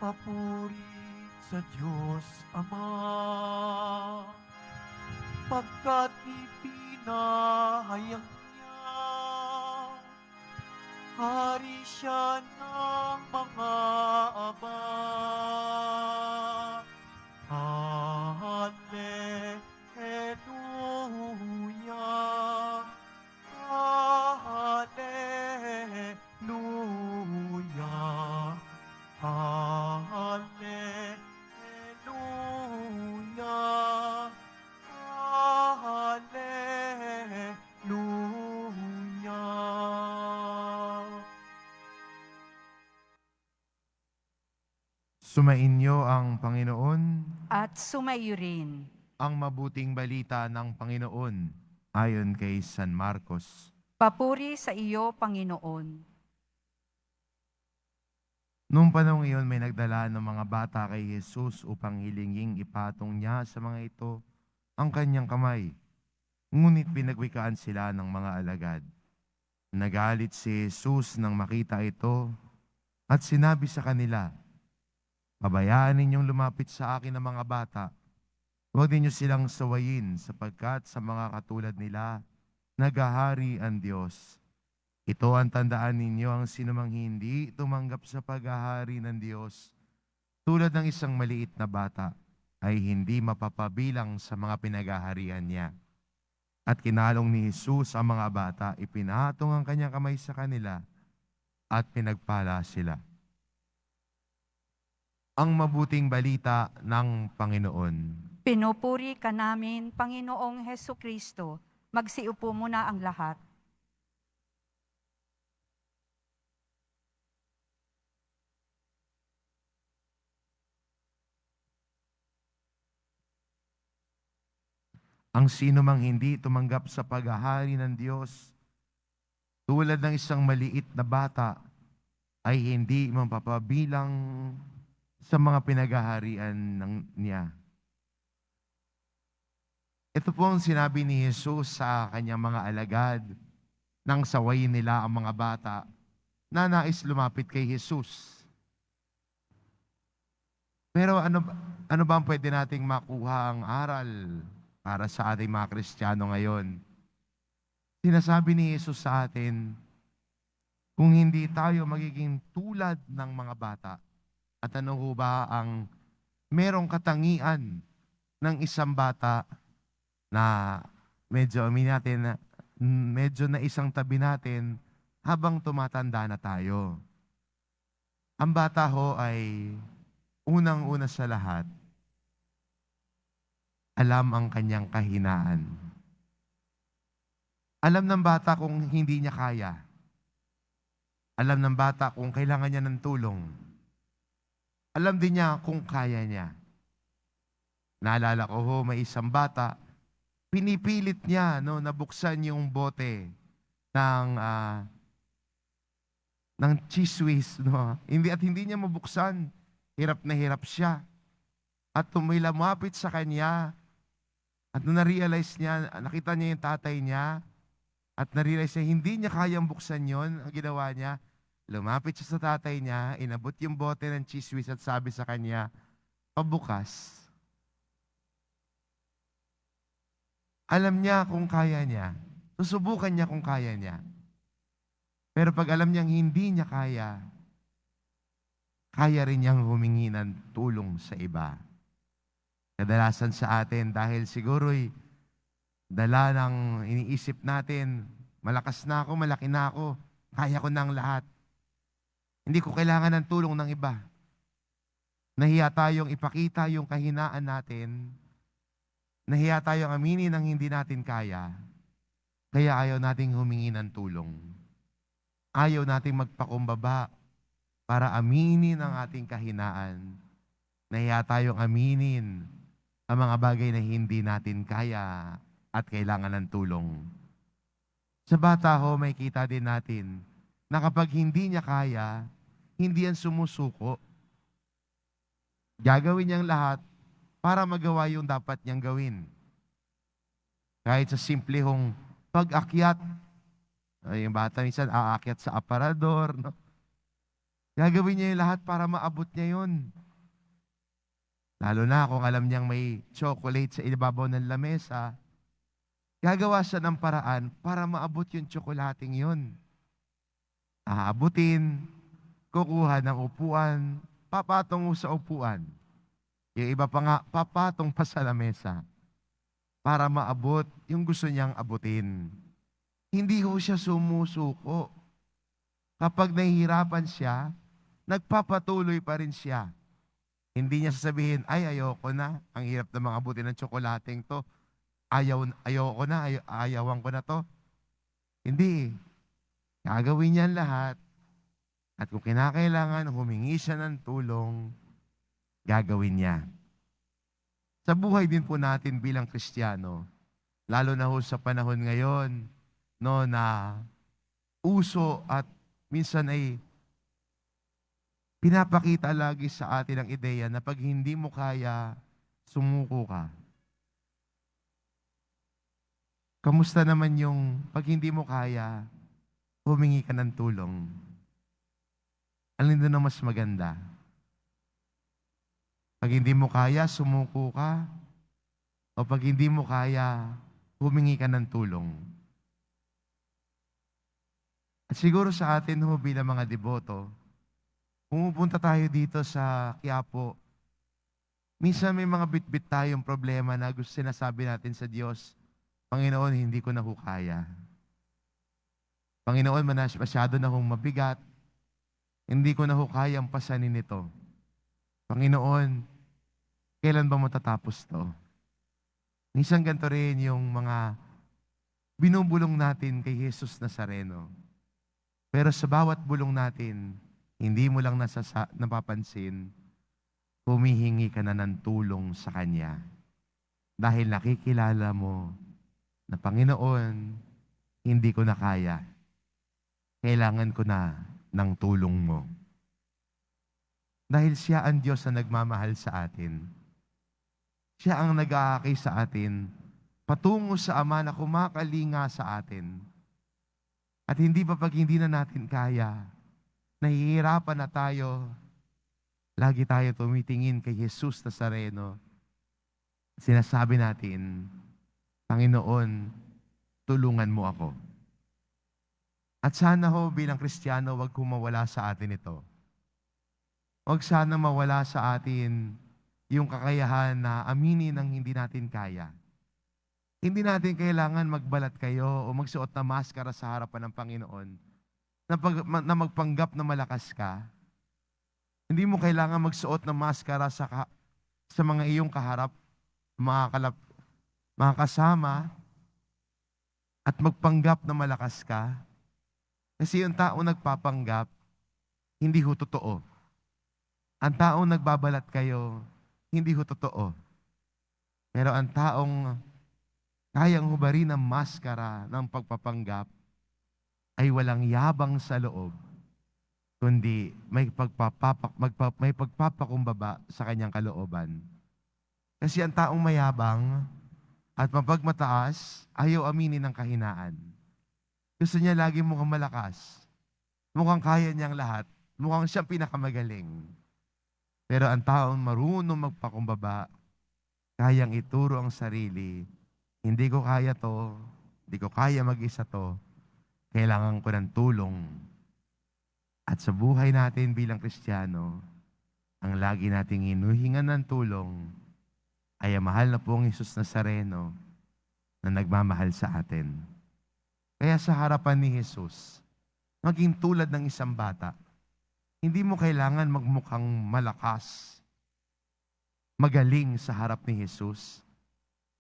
Papuri sa Diyos Ama, pagkat ipinahayag niya, hari siya ng mga aba. Hallelujah, Hallelujah, Hallelujah, Hallelujah. Sumainyo ang Panginoon, At sumayo rin. ang mabuting balita ng Panginoon ayon kay San Marcos. Papuri sa iyo, Panginoon. Noong panahon iyon may nagdala ng mga bata kay Jesus upang hilinging ipatong niya sa mga ito ang kanyang kamay. Ngunit pinagwikaan sila ng mga alagad. Nagalit si Jesus nang makita ito at sinabi sa kanila, "Pabayaan ninyong lumapit sa akin ang mga bata. Huwag ninyo silang sawayin sapagkat sa mga katulad nila, naghahari ang Diyos. Ito ang tandaan ninyo, ang sinumang hindi tumanggap sa paghahari ng Diyos, tulad ng isang maliit na bata, ay hindi mapapabilang sa mga pinaghaharian niya." At kinalong ni Jesus ang mga bata, ipinatong ang kanyang kamay sa kanila, at pinagpala sila. Ang mabuting balita ng Panginoon. Pinupuri ka namin, Panginoong Hesukristo. Magsiupo muna ang lahat. Ang sino mang hindi tumanggap sa paghahari ng Diyos, tulad ng isang maliit na bata, ay hindi mapapabilang sa mga pinaghaharian niya. Ito po ang sinabi ni Jesus sa kanyang mga alagad nang sawayin nila ang mga bata na nais lumapit kay Jesus. Pero ano ba ang pwede nating makuha ang aral para sa ating mga Kristiyano ngayon? Sinasabi ni Jesus sa atin, kung hindi tayo magiging tulad ng mga bata, at ano ho ba ang merong katangian ng isang bata na medyo medyo na isang tabi natin habang tumatanda na tayo? Ang bata ho ay unang-una sa lahat, alam ang kanyang kahinaan. Alam ng bata kung hindi niya kaya. Alam ng bata kung kailangan niya ng tulong. Alam din niya kung kaya niya. Naalala ko ho, may isang bata, pinipilit niya nabuksan yung bote ng cheese whiz. Hindi niya mabuksan. Hirap na hirap siya. At lumapit sa kanya. At nung na-realize niya, nakita niya yung tatay niya, at na-realize niya hindi niya kayang buksan yon, ang ginawa niya, lumapit siya sa tatay niya, inabot yung bote ng cheese whiz at sabi sa kanya, "Pabukas." Alam niya kung kaya niya. Susubukan niya kung kaya niya. Pero pag alam niyang hindi niya kaya, kaya rin niyang humingi ng tulong sa iba. Kadalasan sa atin, dahil siguro'y dala ng iniisip natin, malakas na ako, malaki na ako, kaya ko ng lahat. Hindi ko kailangan ng tulong ng iba. Nahiya tayong ipakita yung kahinaan natin. Nahiya tayong aminin ang hindi natin kaya. Kaya ayaw nating humingi ng tulong. Ayaw nating magpakumbaba para aminin ang ating kahinaan. Nahiya tayong aminin ang mga bagay na hindi natin kaya at kailangan ng tulong. Sa bata ho, may kita din natin na kapag hindi niya kaya, hindi yan sumusuko. Gagawin niyang lahat para magawa yung dapat niyang gawin. Kahit sa simple hong pag-akyat, yung bata minsan aakyat sa aparador, no? Gagawin niya yung lahat para maabot niya yun. Lalo na kung alam niyang may chocolate sa ibabaw ng lamesa, gagawa siya ng paraan para maabot yung tsokolating yun. Aabutin, kukuha ng upuan, papatong sa upuan. Yung iba pa nga, papatong pa sa lamesa para maabot yung gusto niyang abutin. Hindi ho siya sumusuko. Kapag nahihirapan siya, nagpapatuloy pa rin siya. Hindi niya sasabihin, ay ayoko na, ang hirap na mga abutin ng tsokolating to. Ayoko na, ayawan ko na to. Hindi. Gagawin niya ang lahat. At kung kinakailangan, humingi siya ng tulong, gagawin niya. Sa buhay din po natin bilang Kristiyano, lalo na ho sa panahon ngayon, no, na uso at minsan ay pinapakita lagi sa atin ang ideya na pag hindi mo kaya, sumuko ka. Kamusta naman yung pag hindi mo kaya, humingi ka ng tulong? Alin doon ang mas maganda? Pag hindi mo kaya, sumuko ka? O pag hindi mo kaya, humingi ka ng tulong? At siguro sa atin ho bilang mga deboto, pumupunta tayo dito sa Quiapo, minsan may mga bitbit tayong problema na gusto sinasabi natin sa Diyos, Panginoon, hindi ko na ho kaya. Panginoon, masyado na hong mabigat. Hindi ko na ho kayang pasanin ito. Panginoon, kailan ba matatapos to? Minsan ganito rin yung mga binubulong natin kay Jesus Nazareno. Pero sa bawat bulong natin, hindi mo lang napapansin, humihingi ka na ng tulong sa Kanya. Dahil nakikilala mo na Panginoon, hindi ko na kaya. Kailangan ko na ng tulong mo. Dahil siya ang Diyos na nagmamahal sa atin. Siya ang nag-aakay sa atin, patungo sa Ama na kumakalinga sa atin. At hindi pa pag hindi na natin kaya, nahihirapan na tayo, lagi tayo tumitingin kay Jesus Nazareno. Sinasabi natin, Panginoon, tulungan mo ako. At sana ho bilang Kristiyano, wag kumawala sa atin ito. Wag sana mawala sa atin yung kakayahan na aminin ang hindi natin kaya. Hindi natin kailangan magbalat kayo o magsuot na maskara sa harapan ng Panginoon na magpanggap na malakas ka. Hindi mo kailangan magsuot ng maskara sa mga iyong kaharap, mga kasama, at magpanggap na malakas ka. Kasi yung tao nagpapanggap, hindi ho totoo. Ang taong nagbabalat kayo, hindi ho totoo. Pero ang taong kayang hubarin ng maskara ng pagpapanggap ay walang yabang sa loob, kundi may pagpapakumbaba sa kanyang kalooban. Kasi ang taong mayabang at mapagmataas, ayaw aminin ng kahinaan. Gusto niya lagi mukhang malakas. Mukhang kaya niyang lahat. Mukhang siyang pinakamagaling. Pero ang taong marunong magpakumbaba, kayang ituro ang sarili, hindi ko kaya to, hindi ko kaya mag-isa to, kailangan ko ng tulong. At sa buhay natin bilang Kristiyano, ang lagi nating hinuhingan ng tulong ay ang mahal na pong Jesus Nazareno na nagmamahal sa atin. Kaya sa harapan ni Jesus, maging tulad ng isang bata. Hindi mo kailangan magmukhang malakas, magaling sa harap ni Jesus.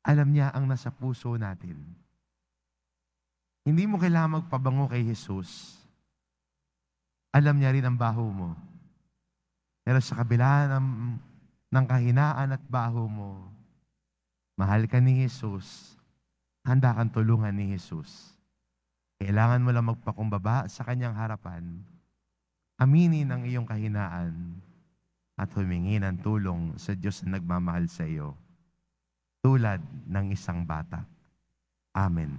Alam niya ang nasa puso natin. Hindi mo kailangan magpabango kay Jesus. Alam niya rin ang baho mo. Pero sa kabila ng kahinaan at baho mo, mahal ka ni Jesus, handa kang tulungan ni Jesus. Kailangan mo lang magpakumbaba sa kanyang harapan, aminin ang iyong kahinaan, at humingi ng tulong sa Diyos na nagmamahal sa iyo, tulad ng isang bata. Amen.